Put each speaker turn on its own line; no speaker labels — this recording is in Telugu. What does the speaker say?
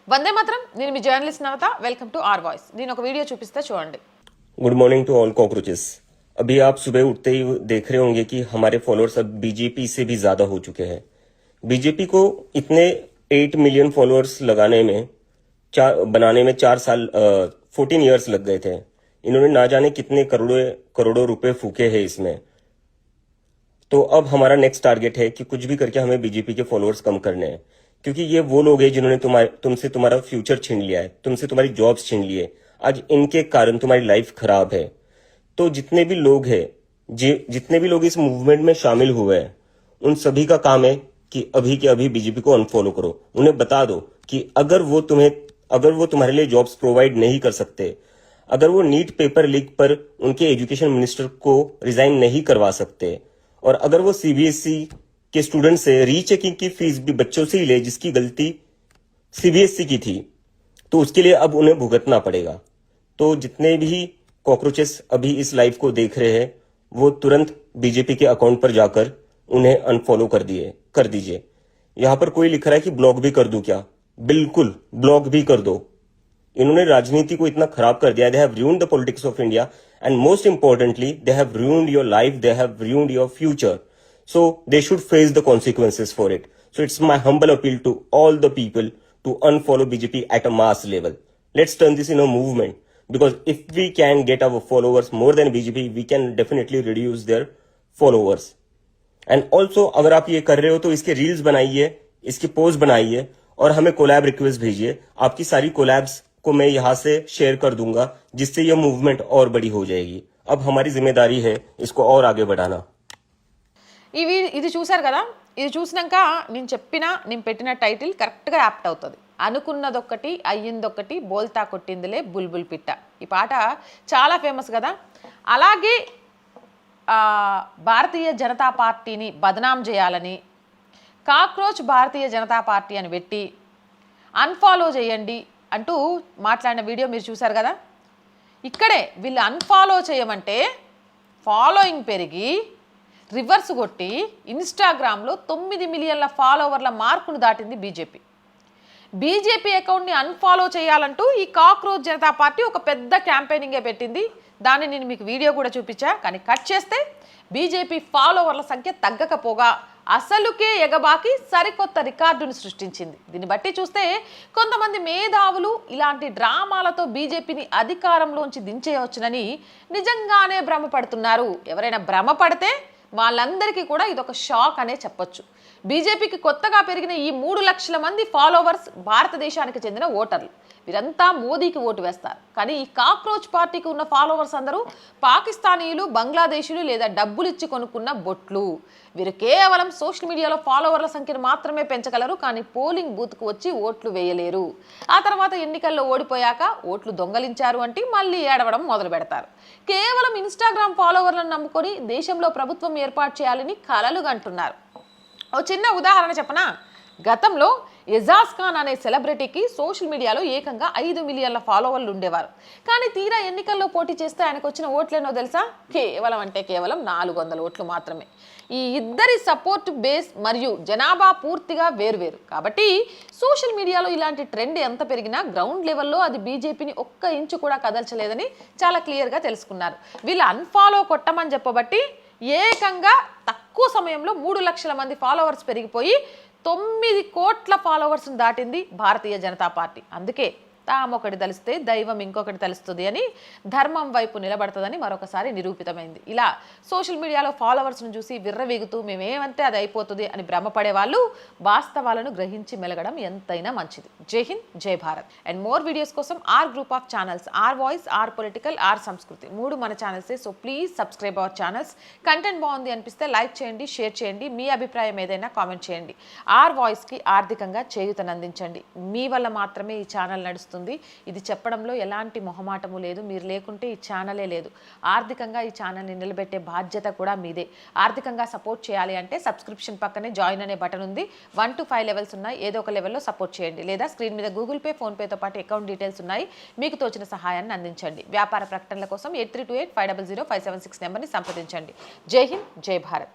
వందే మాత్రం నేను మీ journalist Navatha welcome to our voice నేను ఒక వీడియో చూపిస్తా చూడండి
good morning to all cockroaches. अभी आप सुबह उठते ही देख रहे होंगे कि हमारे फॉलोअर्स अब बीजेपी से भी ज्यादा हो चुके हैं। बीजेपी को इतने 8 मिलियन फॉलोअर्स बनाने में 4 साल 14 इयर्स लग गए थे। इन्होंने ना जाने कितने करोड़ों रुपए फूके हैं इसमें। तो अब हमारा नेक्स्ट टारगेट है कि कुछ भी करके हमें बीजेपी के फॉलोअर्स कम करने हैं, क्योंकि ये वो लोग हैं जिन्होंने तुमसे तुम्हारा फ्यूचर छीन लिया है, तुमसे तुम्हारी जॉब्स छीन लिए। आज इनके कारण तुम्हारी लाइफ खराब है। तो जितने भी लोग हैं, जितने भी लोग इस मूवमेंट में शामिल हुए हैं, उन सभी का काम है कि अभी के अभी बीजेपी को अनफॉलो करो। उन्हें बता दो कि अगर वो तुम्हारे लिए जॉब्स प्रोवाइड नहीं कर सकते, अगर वो नीट पेपर लीक पर उनके एजुकेशन मिनिस्टर को रिजाइन नहीं करवा सकते, और अगर वो सीबीएसई के स्टूडेंट से रीचेकिंग की फीस भी बच्चों से ही ले जिसकी गलती सीबीएसई की थी, तो उसके लिए अब उन्हें भुगतना पड़ेगा। तो जितने भी कॉकरोचेस अभी इस लाइव को देख रहे हैं, वो तुरंत बीजेपी के अकाउंट पर जाकर उन्हें अनफॉलो कर दीजिए। यहां पर कोई लिख रहा है कि ब्लॉक भी कर दूं क्या? बिल्कुल ब्लॉक भी कर दो। इन्होंने राजनीति को इतना खराब कर दिया। They have ruined the politics of India and most importantly they have ruined your life, they have ruined your future. So they should face the consequences for it. So it's my humble appeal to all the people to unfollow BJP at a mass level. Let's turn this in a movement, because if we can get our followers more than BJP, we can definitely reduce their followers. And also अगर आप ये कर रहे हो तो इसके रील्स बनाइए, इसकी पोस्ट बनाइए और हमें कोलैब रिक्वेस्ट भेजिए। आपकी सारी कोलैब्स को मैं यहाँ से शेयर कर दूंगा, जिससे ये मूवमेंट और बड़ी हो जाएगी। अब हमारी जिम्मेदारी है इसको और आगे बढ़ाना।
ఇది చూశారు కదా, ఇది చూసినాక నేను పెట్టిన టైటిల్ కరెక్ట్గా యాప్ట్ అవుతుంది. అనుకున్నదొక్కటి అయ్యిందొక్కటి బోల్తా కొట్టిందిలే బుల్బుల్ పిట్ట. ఈ పాట చాలా ఫేమస్ కదా. అలాగే భారతీయ జనతా పార్టీని బదనాం చేయాలని కాక్రోచ్ భారతీయ జనతా పార్టీ అని పెట్టి అన్ఫాలో చేయండి అంటూ మాట్లాడిన వీడియో మీరు చూశారు కదా. ఇక్కడే వీళ్ళు అన్ఫాలో చేయమంటే ఫాలోయింగ్ పెరిగి రివర్స్ కొట్టి ఇన్స్టాగ్రామ్లో 9 మిలియన్ల ఫాలోవర్ల మార్కును దాటింది బీజేపీ అకౌంట్ని అన్ఫాలో చేయాలంటూ ఈ కాక్రోచ్ జనతా పార్టీ ఒక పెద్ద క్యాంపెయినింగే పెట్టింది. దాన్ని నేను మీకు వీడియో కూడా చూపించా. కానీ కట్ చేస్తే బీజేపీ ఫాలోవర్ల సంఖ్య తగ్గకపోగా అసలుకే ఎగబాకి సరికొత్త రికార్డును సృష్టించింది. దీన్ని బట్టి చూస్తే కొంతమంది మేధావులు ఇలాంటి డ్రామాలతో బీజేపీని అధికారంలోంచి దించేయవచ్చునని నిజంగానే భ్రమపడుతున్నారు. ఎవరైనా భ్రమపడితే వాళ్ళందరికీ కూడా ఇదొక షాక్ అనే చెప్పొచ్చు. బీజేపీకి కొత్తగా పెరిగిన ఈ 3 లక్షల మంది ఫాలోవర్స్ భారతదేశానికి చెందిన ఓటర్లు. వీరంతా మోదీకి ఓటు వేస్తారు. కానీ ఈ కాక్రోచ్ పార్టీకి ఉన్న ఫాలోవర్స్ అందరూ పాకిస్తానీయులు, బంగ్లాదేశీయులు లేదా డబ్బులు ఇచ్చి కొనుక్కున్న బొట్లు. వీరు కేవలం సోషల్ మీడియాలో ఫాలోవర్ల సంఖ్యను మాత్రమే పెంచగలరు, కానీ పోలింగ్ బూత్కు వచ్చి ఓట్లు వేయలేరు. ఆ తర్వాత ఎన్నికల్లో ఓడిపోయాక ఓట్లు దొంగలించారు అంటే మళ్ళీ ఏడవడం మొదలు పెడతారు. కేవలం ఇన్స్టాగ్రామ్ ఫాలోవర్లను నమ్ముకొని దేశంలో ప్రభుత్వం ఏర్పాటు చేయాలని కలలు కంటున్నారు. ఓ చిన్న ఉదాహరణ చెప్పనా. గతంలో ఎజాజ్ ఖాన్ అనే సెలబ్రిటీకి సోషల్ మీడియాలో ఏకంగా 5 మిలియన్ల ఫాలోవర్లు ఉండేవారు. కానీ తీరా ఎన్నికల్లో పోటీ చేస్తే ఆయనకు వచ్చిన ఓట్లేనో తెలుసా? కేవలం 400 ఓట్లు మాత్రమే. ఈ ఇద్దరి సపోర్ట్ బేస్ మరియు జనాభా పూర్తిగా వేరువేరు. కాబట్టి సోషల్ మీడియాలో ఇలాంటి ట్రెండ్ ఎంత పెరిగినా గ్రౌండ్ లెవెల్లో అది బీజేపీని ఒక్క ఇంచు కూడా కదల్చలేదని చాలా క్లియర్గా తెలుసుకున్నారు. వీళ్ళు అన్ఫాలో కొట్టమని చెప్పబట్టి ఏకంగా తక్కువ సమయంలో 3 లక్షల మంది ఫాలోవర్స్ పెరిగిపోయి 9 కోట్ల ఫాలోవర్స్ని దాటింది భారతీయ జనతా పార్టీ. అందుకే తామొకటి తలిస్తే దైవం ఇంకొకటి తలుస్తుంది అని, ధర్మం వైపు నిలబడుతుందని మరొకసారి నిరూపితమైంది. ఇలా సోషల్ మీడియాలో ఫాలోవర్స్ను చూసి విర్రవీగుతూ మేమేమంటే అది అయిపోతుంది అని భ్రమపడే వాళ్ళు వాస్తవాలను గ్రహించి మెలగడం ఎంతైనా మంచిది. జై హింద్, జై భారత్. అండ్ మోర్ వీడియోస్ కోసం R group of channels, R voice, R political, R Sanskriti 3 మన ఛానల్సే. So please subscribe our channels. Content బాగుంది అనిపిస్తే లైక్ చేయండి, షేర్ చేయండి, మీ అభిప్రాయం ఏదైనా కామెంట్ చేయండి. ఆర్ వాయిస్కి ఆర్థికంగా చేయూతనందించండి. మీ వల్ల మాత్రమే ఈ ఛానల్ నడుస్తుంది. వస్తుంది. ఇది చెప్పడంలో ఎలాంటి మొహమాటము లేదు. మీరు లేకుంటే ఈ ఛానలే లేదు. ఆర్థికంగా ఈ ఛానల్ని నిలబెట్టే బాధ్యత కూడా మీదే. ఆర్థికంగా సపోర్ట్ చేయాలి అంటే సబ్స్క్రిప్షన్ పక్కనే జాయిన్ అనే బటన్ ఉంది. 1 to 5 లెవెల్స్ ఉన్నాయి. ఏదో ఒక లెవెల్లో సపోర్ట్ చేయండి. లేదా స్క్రీన్ మీద గూగుల్ పే, ఫోన్పేతో పాటు అకౌంట్ డీటెయిల్స్ ఉన్నాయి. మీకు తోచిన సహాయాన్ని అందించండి. వ్యాపార ప్రకటనల కోసం 8328 500 576 నెంబర్ని సంప్రదించండి. జై హింద్, జై భారత్.